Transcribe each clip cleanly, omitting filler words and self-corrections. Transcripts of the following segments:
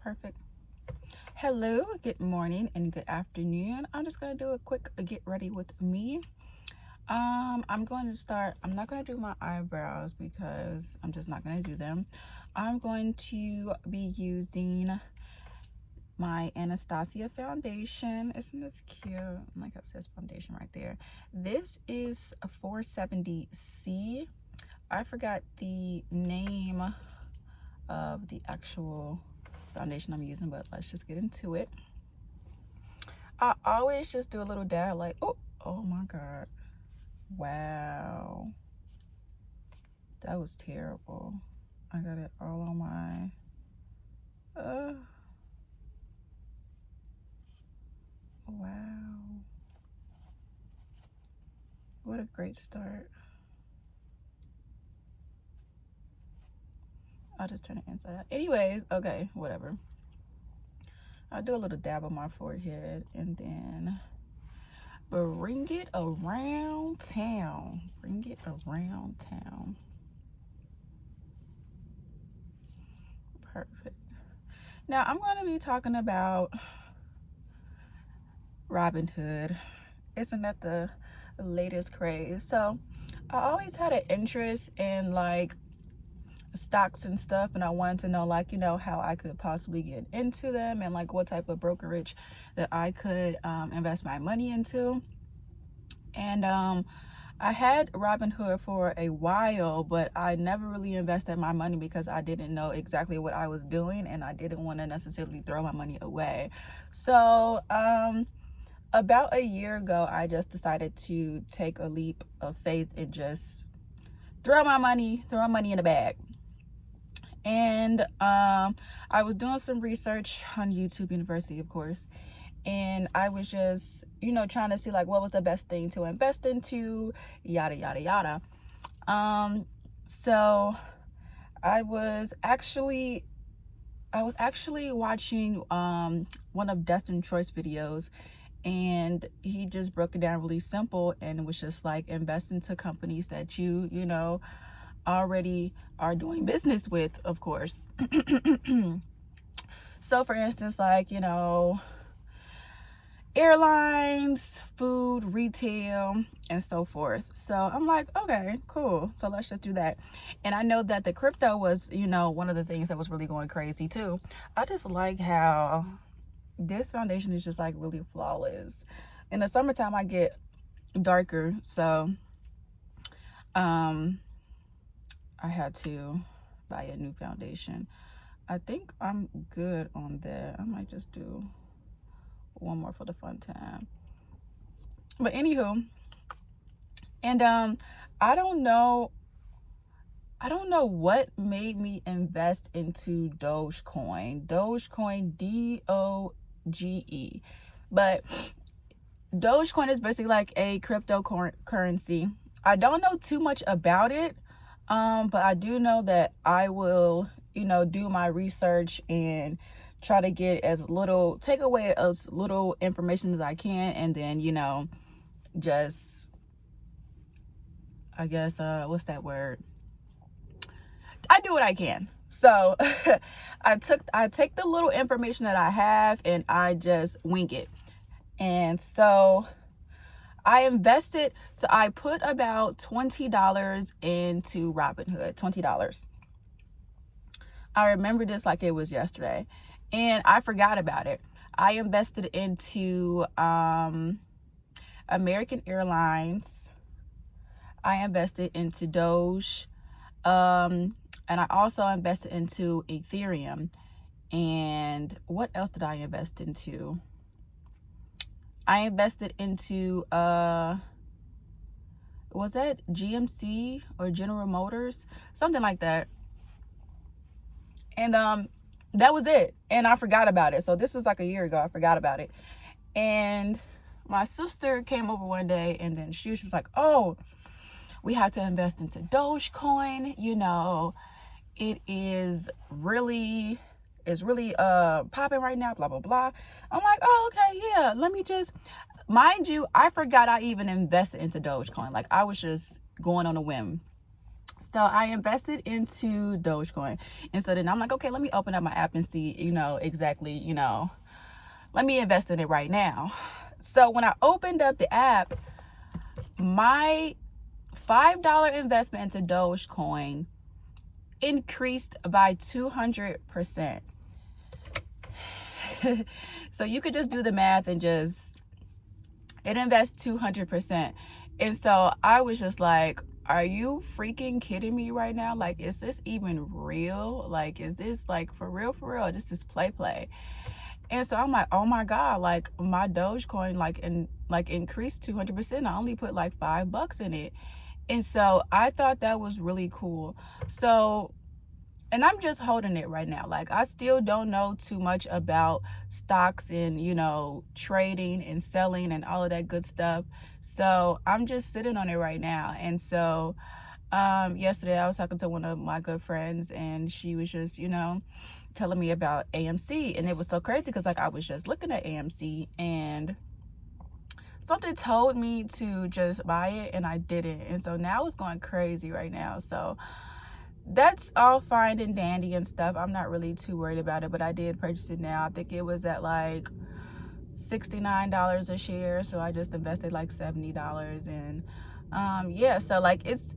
Perfect. Hello, good morning and good afternoon. I'm just gonna do a quick get ready with me. I'm not gonna do my eyebrows because I'm just not gonna do them. I'm going to be using my Anastasia Foundation. Isn't this cute? Like it says foundation right there. This is a 470C. I forgot the name of the actual foundation I'm using, but let's just get into it. I always just do a little dab, like, oh my god, wow, that was terrible. I got it all on my wow, what a great start. I'll just turn it inside out. Anyways, okay, whatever. I'll do a little dab on my forehead and then bring it around town. Bring it around town. Perfect. Now I'm going to be talking about Robinhood. Isn't that the latest craze? So I always had an interest in like stocks and stuff, and I wanted to know, like, how I could possibly get into them and like what type of brokerage that I could invest my money into. And I had Robinhood for a while, but I never really invested my money because I didn't know exactly what I was doing and I didn't want to necessarily throw my money away. So about a year ago, I just decided to take a leap of faith and just throw my money in a bag. And I was doing some research on YouTube University, of course, and I was just, trying to see like what was the best thing to invest into, yada yada yada. So I was actually watching one of Destin Troy's videos, and he just broke it down really simple, and it was just like invest into companies that you already are doing business with, of course. So for instance, like, airlines, food, retail, and so forth. So I'm like, okay, cool. So let's just do that. And I know that the crypto was, one of the things that was really going crazy too. I just like how this foundation is just like really flawless. In the summertime, I get darker. So, I had to buy a new foundation. I think I'm good on that. I might just do one more for the fun time. But anywho, and I don't know what made me invest into Dogecoin, DOGE. But Dogecoin is basically like a cryptocurrency. I don't know too much about it, but I do know that I will, do my research and try to get take away as little information as I can, and then, just, I guess, what's that word? I do what I can. So I take the little information that I have and I just wing it. And so I invested, so I put about $20 into Robinhood, $20. I remember this like it was yesterday, and I forgot about it. I invested into American Airlines. I invested into Doge, and I also invested into Ethereum. And what else did I invest into? I invested into was that GMC or General Motors, something like that. And that was it, and I forgot about it. So this was like a year ago. I forgot about it, and my sister came over one day, and then she was just like, oh, we have to invest into Dogecoin. It is really popping right now, blah blah blah. I'm like, oh, okay, yeah, let me just, mind you, I forgot I even invested into Dogecoin. Like, I was just going on a whim. So I invested into Dogecoin. And so then I'm like, okay, let me open up my app and see, exactly, let me invest in it right now. So when I opened up the app, my $5 investment into Dogecoin increased by 200%. So you could just do the math and it invests 200%. And so I was just like, are you freaking kidding me right now? Like, is this even real? Like, is this like for real, for real? This is play. And so I'm like, oh my God, like my Dogecoin increased 200%. I only put like $5 in it. And so I thought that was really cool. So, and I'm just holding it right now. Like, I still don't know too much about stocks and, trading and selling and all of that good stuff. So I'm just sitting on it right now. And so yesterday I was talking to one of my good friends, and she was just, telling me about AMC. And it was so crazy because like I was just looking at AMC and something told me to just buy it, and I didn't. And so now it's going crazy right now. So that's all fine and dandy and stuff. I'm not really too worried about it, but I did purchase it now. I think it was at like $69 a share, so I just invested like $70. And yeah, so like it's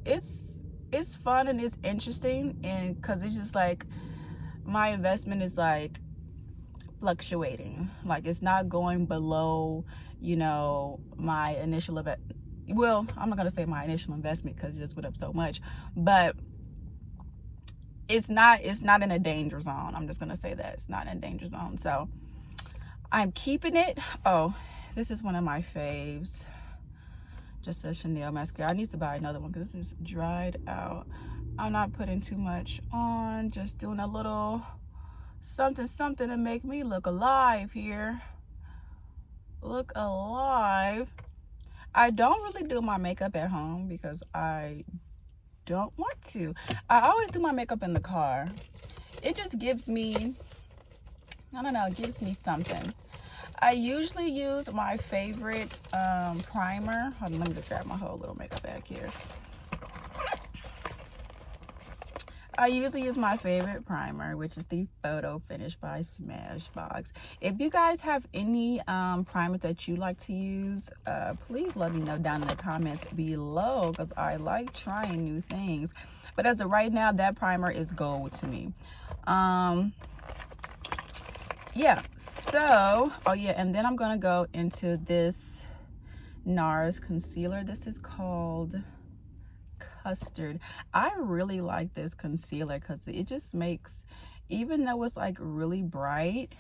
fun and it's interesting, and because it's just like my investment is like fluctuating. Like, it's not going below my initial well, I'm not gonna say my initial investment because it just went up so much, but it's not in a danger zone. I'm just gonna say that it's not in a danger zone. So I'm keeping it. Oh, this is one of my faves, just a Chanel mascara. I need to buy another one because this is dried out. I'm not putting too much on, just doing a little something to make me look alive here. Look alive. I don't really do my makeup at home because I don't want to. I always do my makeup in the car. It just gives me, I don't know, it gives me something. I usually use my favorite primer. Hold on, let me just grab my whole little makeup bag here. I usually use my favorite primer, which is the Photo Finish by Smashbox. If you guys have any primers that you like to use, please let me know down in the comments below, because I like trying new things. But as of right now, that primer is gold to me. Yeah, so, oh yeah, and then I'm gonna go into this Nars concealer. This is called Custard. I really like this concealer because it just makes, even though it's like really bright,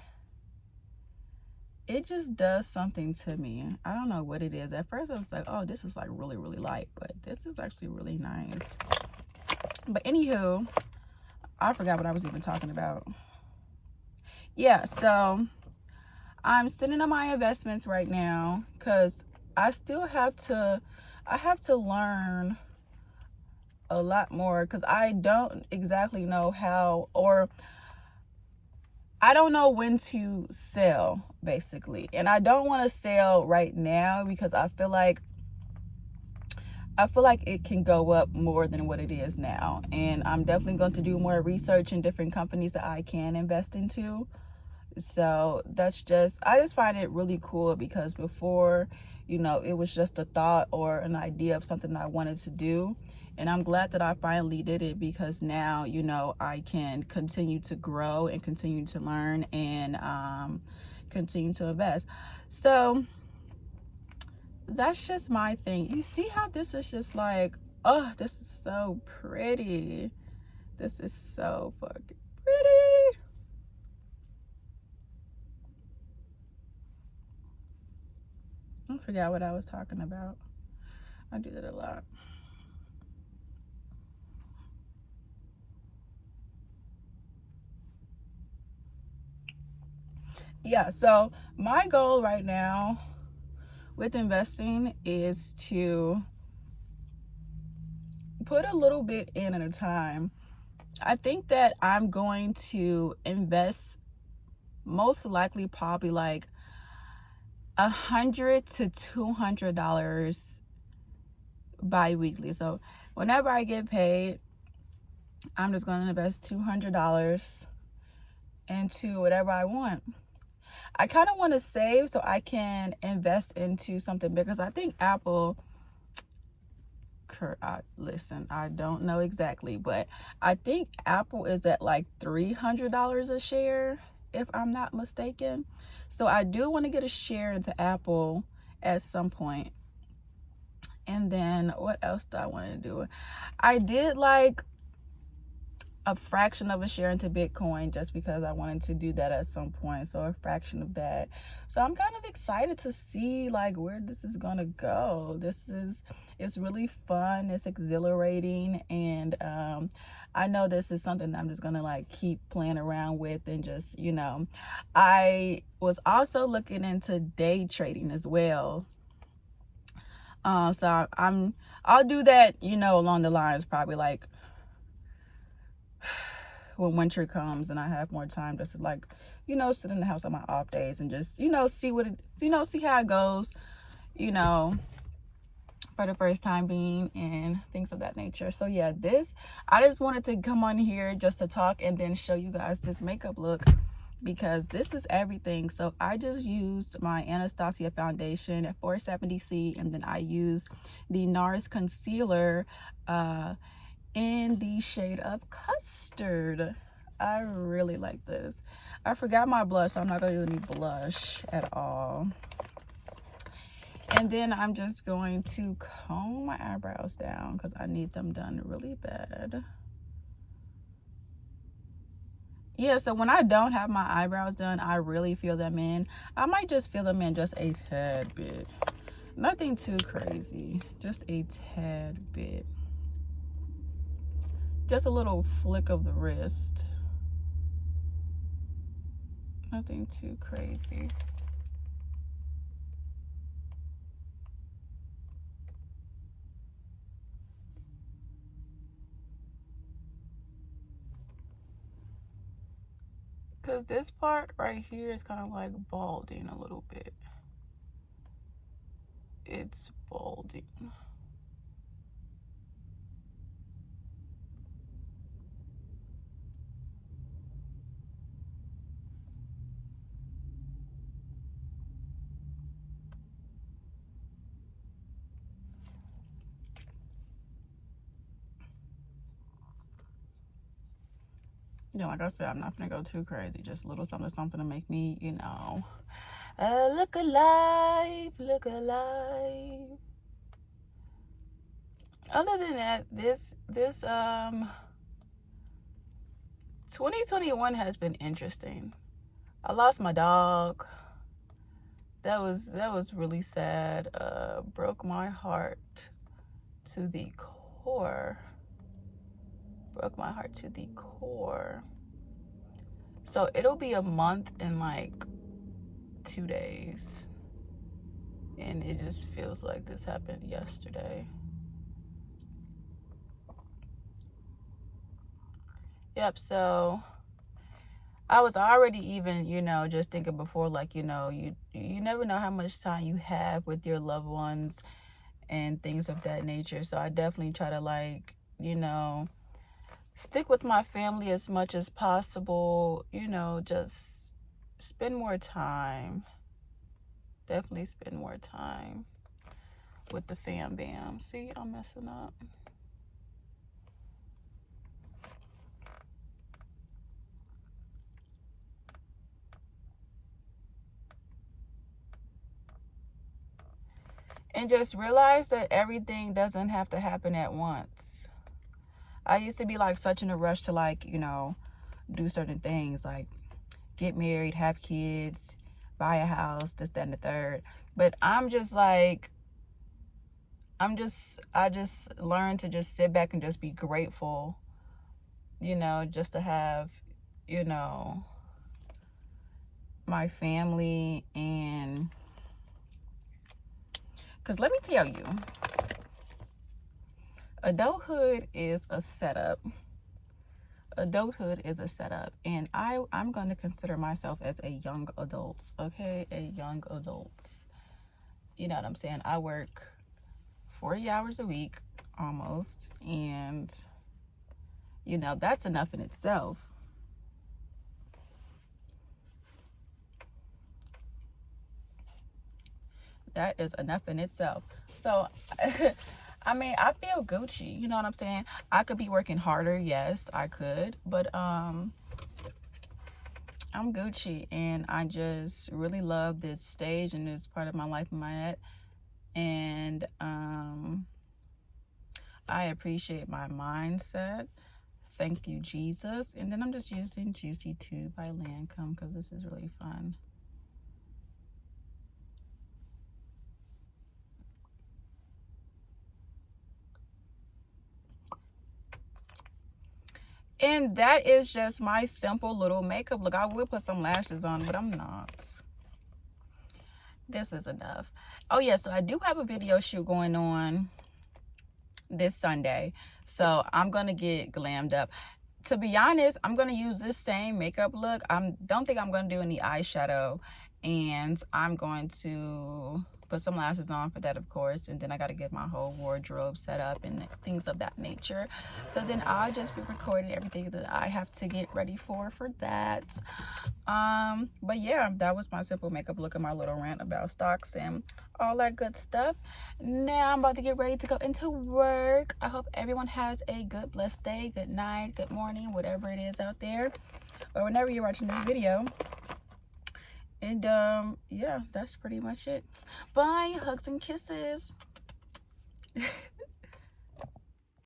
it just does something to me. I don't know what it is. At first I was like, oh, this is like really light, but this is actually really nice. But anywho, I forgot what I was even talking about. Yeah, so I'm sitting on my investments right now because I still have to learn a lot more, because I don't exactly know how, or I don't know when to sell, basically. And I don't want to sell right now because I feel like it can go up more than what it is now. And I'm definitely going to do more research in different companies that I can invest into. So that's just, I just find it really cool because before, it was just a thought or an idea of something that I wanted to do. And I'm glad that I finally did it, because now, I can continue to grow and continue to learn and continue to invest. So that's just my thing. You see how this is just like, oh, this is so pretty. This is so fucking pretty. I forgot what I was talking about. I do that a lot. Yeah, so my goal right now with investing is to put a little bit in at a time. I think that I'm going to invest most likely probably like $100 to $200 bi-weekly. So whenever I get paid, I'm just going to invest $200 into whatever I want. I kind of want to save so I can invest into something, because I think Apple, listen, I don't know exactly, but I think Apple is at like $300 a share, if I'm not mistaken. So I do want to get a share into Apple at some point. And then what else do I want to do? I did like a fraction of a share into Bitcoin, just because I wanted to do that at some point. So a fraction of that. So I'm kind of excited to see like where this is gonna go. It's really fun, it's exhilarating, and I know this is something that I'm just gonna like keep playing around with, and just, you know, I was also looking into day trading as well. So I'll do that, you know, along the lines, probably like when winter comes and I have more time, just to like, you know, sit in the house on my off days and just, you know, see how it goes, you know, for the first time being, and things of that nature. So yeah, I just wanted to come on here just to talk and then show you guys this makeup look, because this is everything. So I just used my Anastasia Foundation at 470C, and then I used the Nars concealer in the shade of Custard. I really like this. I forgot my blush, so I'm not gonna do any blush at all. And then I'm just going to comb my eyebrows down because I need them done really bad. Yeah, so when I don't have my eyebrows done, I really fill them in. I might just fill them in just a tad bit. Nothing too crazy, just a tad bit. Just a little flick of the wrist. Nothing too crazy. Because this part right here is kind of like balding a little bit. It's balding. Yeah, like I said, I'm not gonna go too crazy. Just a little something to make me, you know, look alive, look alive. Other than that, this 2021 has been interesting. I lost my dog. That was really sad. Broke my heart to the core. Broke my heart to the core. So it'll be a month in like 2 days. And it just feels like this happened yesterday. Yep, so I was already even, you know, just thinking before, like, you know, you never know how much time you have with your loved ones and things of that nature. So I definitely try to, like, you know, stick with my family as much as possible, you know, just spend more time. Definitely spend more time with the fam bam. See, I'm messing up. And just realize that everything doesn't have to happen at once. I used to be like such in a rush to, like, you know, do certain things, like get married, have kids, buy a house, this, that, and the third. But I'm just like, I just learned to just sit back and just be grateful, you know, just to have, you know, my family. And because let me tell you, adulthood is a setup. Adulthood is a setup, and I'm going to consider myself as a young adult, okay? A young adult. You know what I'm saying? I work 40 hours a week almost, and You know, that's enough in itself. That is enough in itself. So, I mean, I feel Gucci. You know what I'm saying? I could be working harder. Yes, I could. But, I'm Gucci, and I just really love this stage and this part of my life I'm at. And, I appreciate my mindset. Thank you, Jesus. And then I'm just using Juicy 2 by Lancome because this is really fun. And that is just my simple little makeup look. I will put some lashes on, but I'm not. This is enough. Oh yeah, so I do have a video shoot going on this Sunday. So I'm gonna get glammed up. To be honest, I'm gonna use this same makeup look. I don't think I'm gonna do any eyeshadow, and I'm going to put some lashes on for that, of course, and then I got to get my whole wardrobe set up and things of that nature. So then I'll just be recording everything that I have to get ready for that. But yeah, that was my simple makeup look and my little rant about stocks and all that good stuff. Now I'm about to get ready to go into work. I hope everyone has a good, blessed day, good night, good morning, whatever it is out there, or whenever you're watching this video. And yeah, that's pretty much it. Bye, hugs and kisses.